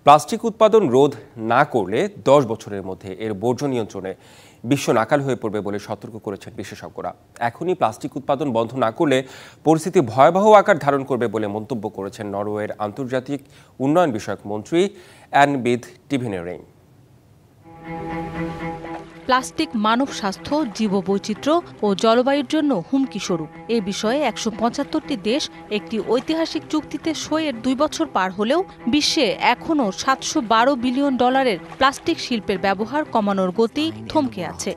Plastic উৎপাদন রোধ না করলে 10 বছরের মধ্যে এর বর্জ্য নিয়ন্ত্রণে বিশ্ব নাকাল হয়ে পড়বে বলে সতর্ক করেছেন বিশেষজ্ঞরা। এখনই প্লাস্টিক উৎপাদন বন্ধ না করলে পরিস্থিতি ভয়াবহ আকার ধারণ করবে বলে মন্তব্য করেছেন নরওয়ের আন্তর্জাতিক উন্নয়ন বিষয়ক মন্ত্রী অ্যান বিথ টিভেনেরেইন। প্লাস্টিক মানব স্বাস্থ্য, জীববৈচিত্র্য ও জলবায়ুর জন্য হুমকি স্বরূপ। এ বিষয়ে 175টি দেশ একটি ঐতিহাসিক চুক্তিতে সইয়ের 2 বছর পার হলেও বিশ্বে এখনও $712 বিলিয়ন প্লাস্টিক শিল্পের ব্যবহার কমানোর গতি থমকে আছে।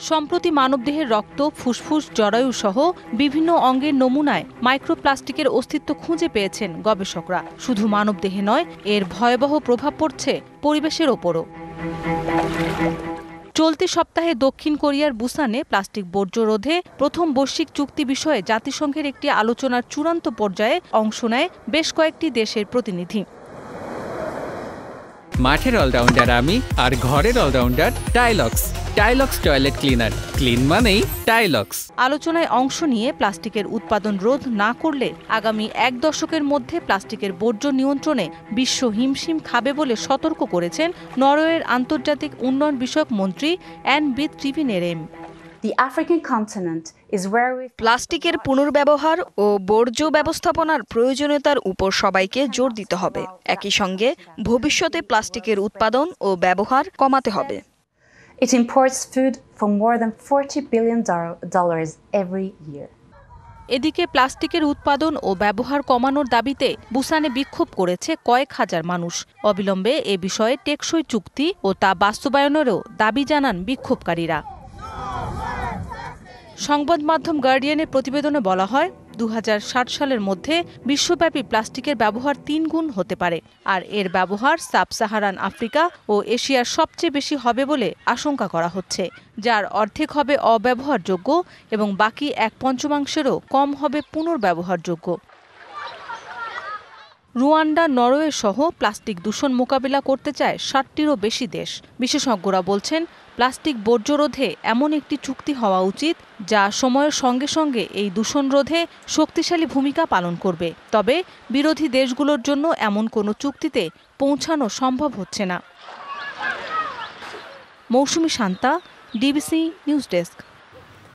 সম্প্রতি মানবদেহের রক্ত, ফুসফুস, জরায়ু সহ বিভিন্ন অঙ্গের নমুনায় মাইক্রোপ্লাস্টিকের অস্তিত্ব খুঁজে পেয়েছেন গবেষকরা। শুধু মানবদেহে নয়, এর ভয়াবহ প্রভাব পড়ছে পরিবেশের ওপরও। চলতি সপ্তাহে দক্ষিণ কোরিয়ার বুসানে প্লাস্টিক বর্জ্য রোধে প্রথম বৈশ্বিক চুক্তি বিষয়ে জাতিসংঘের একটি আলোচনার চূড়ান্ত পর্যায়ে অংশ নেয় বেশ কয়েকটি দেশের প্রতিনিধি। মাঠের অলরাউন্ডার আমি, আর ঘরের all rounder Tylox. Tylox toilet cleaner, clean মানেই টাইলক্স। আলোচনায় অংশ নিয়ে প্লাস্টিকের উৎপাদন রোধ না করলে আগামী 1 দশকের মধ্যে প্লাস্টিকের বর্জ্য নিয়ন্ত্রণে বিশ্ব হিমশিম খাবে বলে সতর্ক করেছেন নরওয়ের আন্তর্জাতিক উন্নয়ন বিষয়ক মন্ত্রী অ্যান বিথ টিভেনেরেইন। প্লাস্টিকের পুনর্ব্যবহার ও বর্জ্য ব্যবস্থাপনার প্রয়োজনীয়তার উপর সবাইকে জোর দিতে হবে। একই সঙ্গে ভবিষ্যতে প্লাস্টিকের উৎপাদন ও ব্যবহার কমাতে হবে। It imports food for more than $40 billion every year. এদিকে প্লাস্টিকের উৎপাদন ও ব্যবহার কমানোর দাবিতে বুসানে বিক্ষোভ করেছে কয়েক হাজার মানুষ। অবিলম্বে এ বিষয়ে টেকসই চুক্তি ও তা বাস্তবায়নেরও দাবি জানান বিক্ষোভকারীরা। সংবাদ মাধ্যম গার্ডিয়ানের প্রতিবেদনে বলা হয়, 2060 সালের মধ্যে বিশ্বব্যাপী প্লাস্টিকের ব্যবহার 3 গুণ হতে পারে, আর এর ব্যবহার সাব-সাহারান আফ্রিকা ও এশিয়ার সবচেয়ে বেশি হবে বলে আশঙ্কা করা হচ্ছে, যার অর্ধেক হবে অব্যবহারযোগ্য এবং বাকি 1/5 কম হবে পুনর্ব্যবহারযোগ্য। রুয়ান্ডা, নরওয়ে সহ প্লাস্টিক দূষণ মোকাবিলা করতে চায় 60টিরও বেশি দেশ। বিশেষজ্ঞরা বলছেন, প্লাস্টিক বর্জ্য রোধে এমন একটি চুক্তি হওয়া উচিত যা সময়ের সঙ্গে সঙ্গে এই দূষণ রোধে শক্তিশালী ভূমিকা পালন করবে। তবে বিরোধী দেশগুলোর জন্য এমন কোনো চুক্তিতে পৌঁছানো সম্ভব হচ্ছে না। মৌসুমী শান্তা, ডিবিসি নিউজ ডেস্ক।